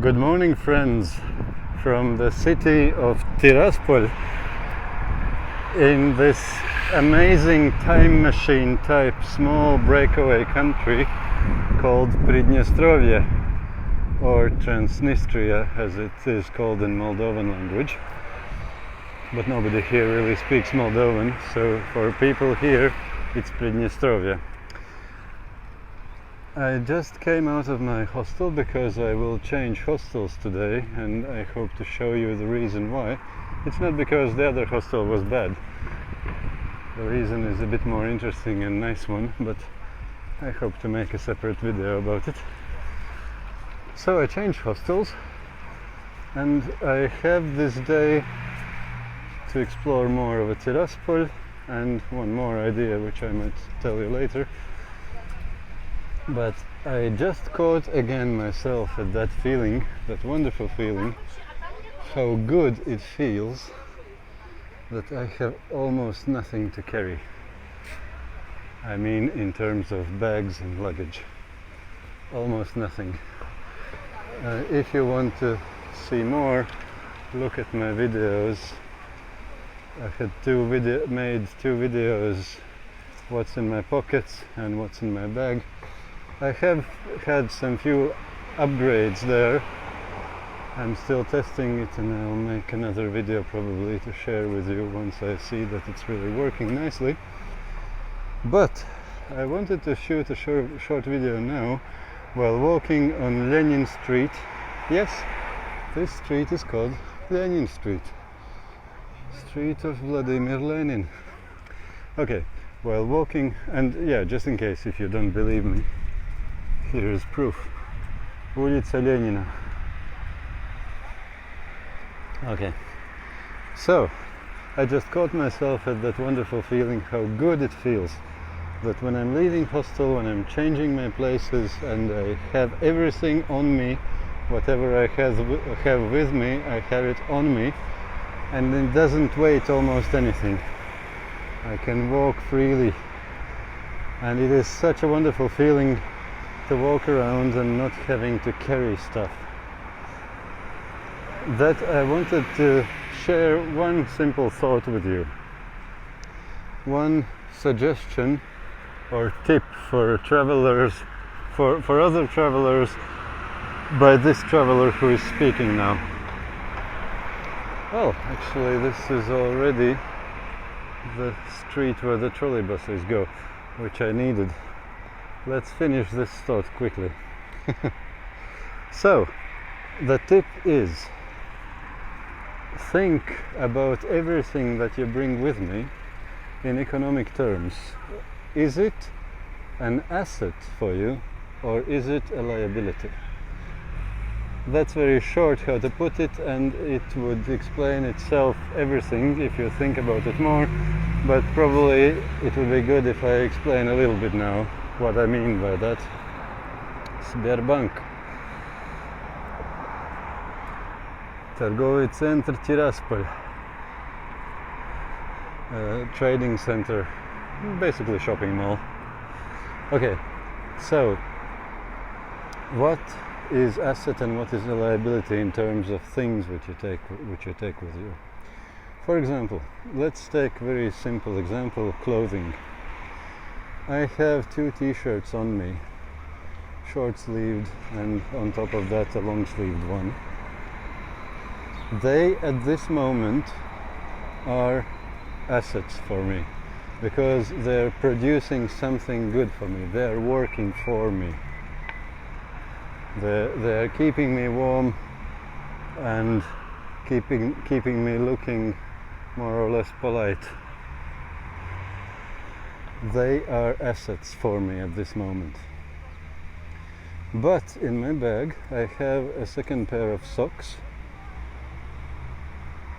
Good morning, friends, from the city of Tiraspol in this amazing time machine type small breakaway country called Pridnestrovye, or Transnistria as it is called in Moldovan language. But nobody here really speaks Moldovan, so for people here it's Pridnestrovye. I just came out of my hostel because I will change hostels today, and I hope to show you the reason why. It's not because the other hostel was bad. The reason is a bit more interesting and nice one, but I hope to make a separate video about it. So I changed hostels, and I have this day to explore more of a Tiraspol and one more idea which I might tell you later. But I just caught again myself at that feeling, that wonderful feeling, how good it feels that I have almost nothing to carry. I mean in terms of bags and luggage. Almost nothing. If you want to see more, look at my videos. I had made two videos, what's in my pockets and what's in my bag. I have had some few upgrades there. I'm still testing it, and I'll make another video probably to share with you once I see that it's really working nicely. But I wanted to shoot a short video now while walking on Lenin Street. Yes, this street is called Lenin Street. Street of Vladimir Lenin. Okay, while walking, and yeah, just in case if you don't believe me, here is proof. Улица Ленина. Okay, so I just caught myself at that wonderful feeling, how good it feels that when I'm leaving hostel, when I'm changing my places and I have everything on me, whatever I have with me, I have it on me, and it doesn't weigh almost anything. I can walk freely, and it is such a wonderful feeling to walk around and not having to carry stuff. That I wanted to share one simple thought with you. One suggestion or tip for travelers, for other travelers, by this traveler who is speaking now. Oh, actually this is already the street where the trolley buses go, which I needed. Let's finish this thought quickly. So, the tip is, think about everything that you bring with me in economic terms. Is it an asset for you, or is it a liability? That's very short how to put it, and it would explain itself everything if you think about it more, but probably it would be good if I explain a little bit now what I mean by that. Sberbank. Торговый центр Tiraspol. Trading center, basically shopping mall. Okay, so what is asset and what is a liability in terms of things which you take with you? For example, let's take a very simple example, clothing. I have two t-shirts on me, short-sleeved, and on top of that a long-sleeved one. They at this moment are assets for me because they're producing something good for me. They're working for me. They're keeping me warm and keeping me looking more or less polite. They are assets for me at this moment. But in my bag I have a second pair of socks,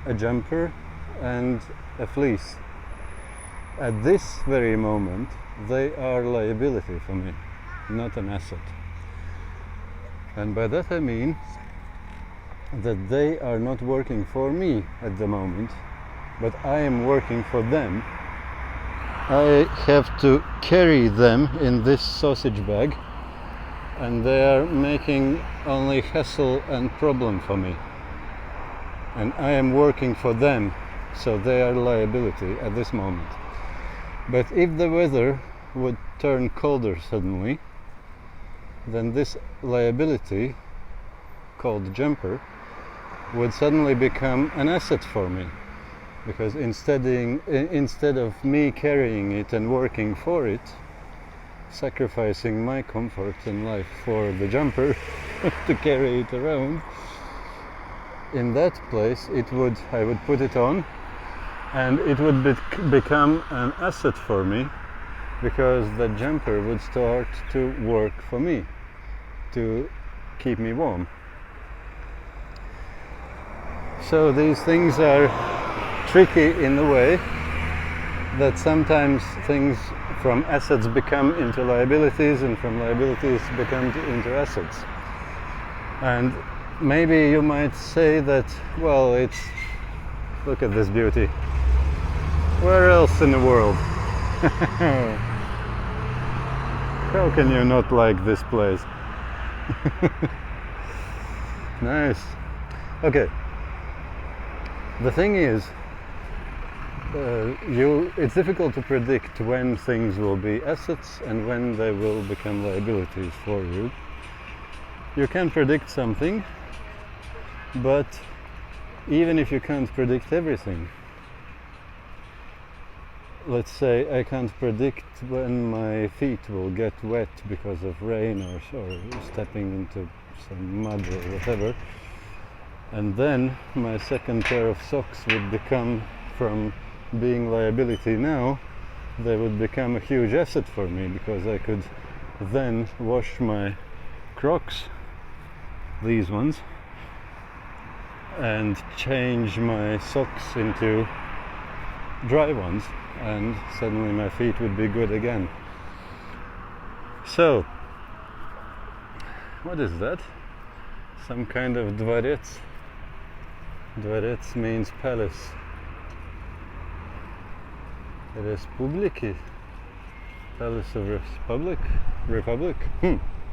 a jumper and a fleece. At this very moment they are liability for me, not an asset. And by that I mean that they are not working for me at the moment, but I am working for them. I have to carry them in this sausage bag and they are making only hassle and problem for me, and I am working for them, so they are liability at this moment. But if the weather would turn colder suddenly, then this liability called jumper would suddenly become an asset for me, because instead of me carrying it and working for it, sacrificing my comfort in life for the jumper to carry it around, in that place I would put it on, and it would become an asset for me, because the jumper would start to work for me to keep me warm. So these things are tricky in the way that sometimes things from assets become into liabilities, and from liabilities become into assets. And maybe you might say that, well, look at this beauty. Where else in the world? How can you not like this place? Nice. Okay. The thing is, it's difficult to predict when things will be assets and when they will become liabilities for you. You can predict something, but even if you can't predict everything, let's say I can't predict when my feet will get wet because of rain or stepping into some mud or whatever, and then my second pair of socks would become, from being liability now, they would become a huge asset for me, because I could then wash my Crocs, these ones, and change my socks into dry ones, and suddenly my feet would be good again. So, what is that? Some kind of dvorets? Dvorets means palace. Respubliki, Palace of Republic.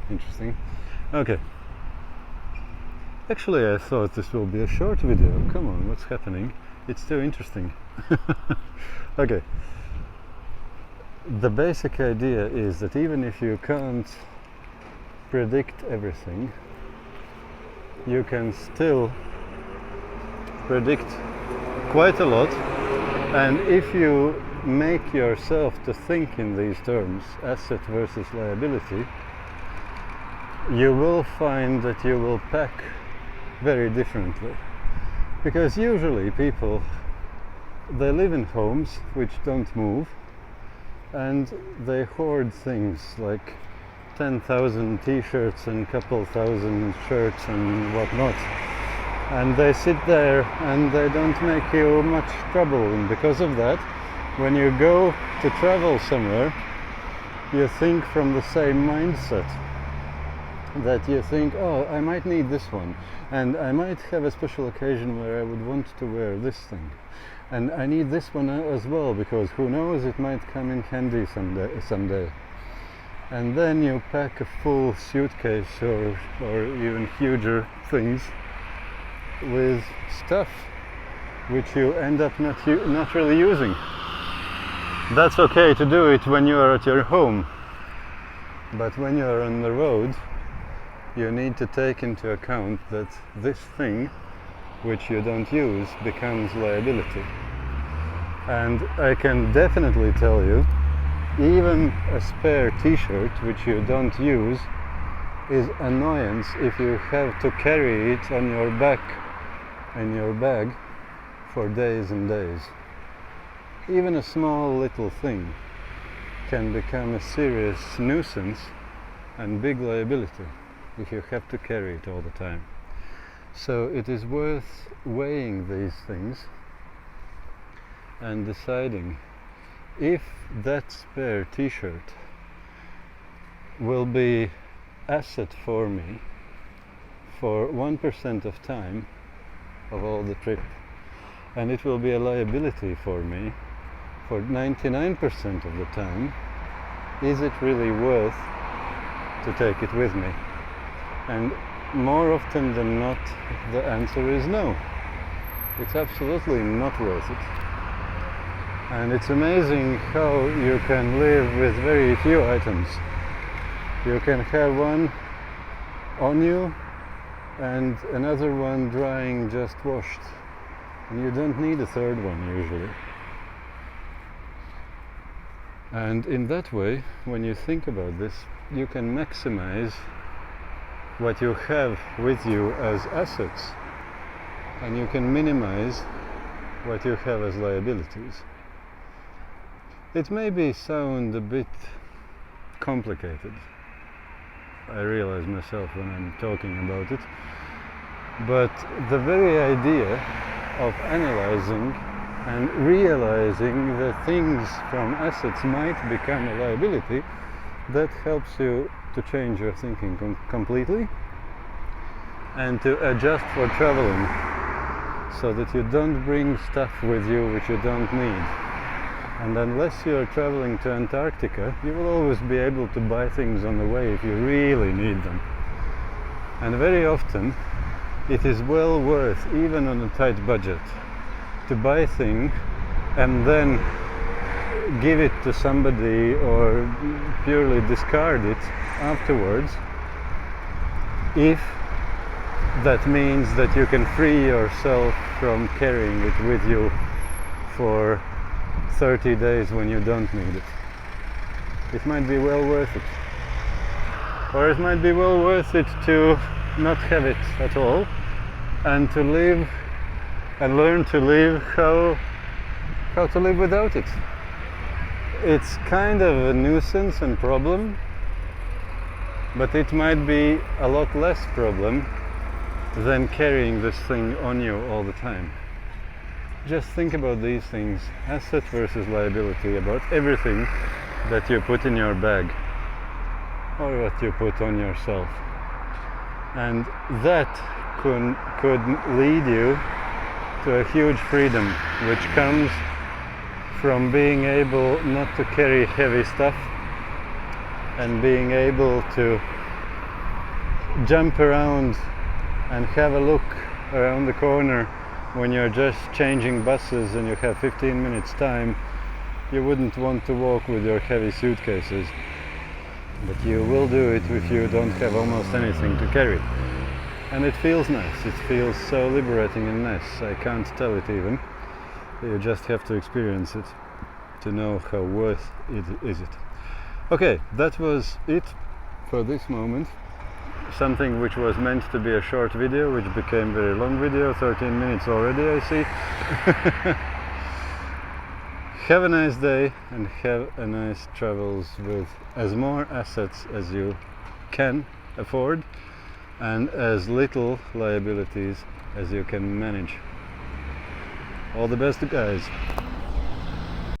Interesting. Okay. Actually, I thought this will be a short video. Come on, what's happening? It's too interesting. Okay. The basic idea is that even if you can't predict everything, you can still predict quite a lot, and if you make yourself to think in these terms, asset versus liability, you will find that you will pack very differently. Because usually people, they live in homes which don't move, and they hoard things like 10,000 t-shirts and couple thousand shirts and whatnot, and they sit there and they don't make you much trouble. And because of that, when you go to travel somewhere, you think from the same mindset, that you think, oh, I might need this one, and I might have a special occasion where I would want to wear this thing, and I need this one as well, because who knows, it might come in handy someday. And then you pack a full suitcase or even huger things with stuff which you end up not really using. That's okay to do it when you are at your home, but when you are on the road, you need to take into account that this thing which you don't use becomes liability. And I can definitely tell you, even a spare t-shirt which you don't use is annoyance if you have to carry it on your back in your bag for days and days. Even a small little thing can become a serious nuisance and big liability if you have to carry it all the time. So it is worth weighing these things and deciding if that spare t-shirt will be asset for me for 1% of time of all the trip, and it will be a liability for me for 99% of the time. Is it really worth to take it with me? And more often than not, the answer is no. It's absolutely not worth it. And it's amazing how you can live with very few items. You can have one on you and another one drying just washed. And you don't need a third one usually. And in that way, when you think about this, you can maximize what you have with you as assets, and you can minimize what you have as liabilities. It may sound a bit complicated, I realize myself when I'm talking about it, but the very idea of analyzing and realizing that things from assets might become a liability, that helps you to change your thinking completely and to adjust for traveling, so that you don't bring stuff with you which you don't need. And unless you're traveling to Antarctica, you will always be able to buy things on the way if you really need them. And very often it is well worth, even on a tight budget, to buy things and then give it to somebody or purely discard it afterwards, if that means that you can free yourself from carrying it with you for 30 days when you don't need it. It might be well worth it. Or it might be well worth it to not have it at all and to live and learn to live how to live without it. It's kind of a nuisance and problem, but it might be a lot less problem than carrying this thing on you all the time. Just think about these things, asset versus liability, about everything that you put in your bag or what you put on yourself. And that could lead you to a huge freedom, which comes from being able not to carry heavy stuff and being able to jump around and have a look around the corner when you're just changing buses and you have 15 minutes time. You wouldn't want to walk with your heavy suitcases, but you will do it if you don't have almost anything to carry. And it feels nice, it feels so liberating and nice. I can't tell it even. You just have to experience it to know how worth it is. Okay, that was it for this moment. Something which was meant to be a short video, which became a very long video, 13 minutes already, I see. Have a nice day and have a nice travels with as more assets as you can afford and as little liabilities as you can manage. All the best, guys.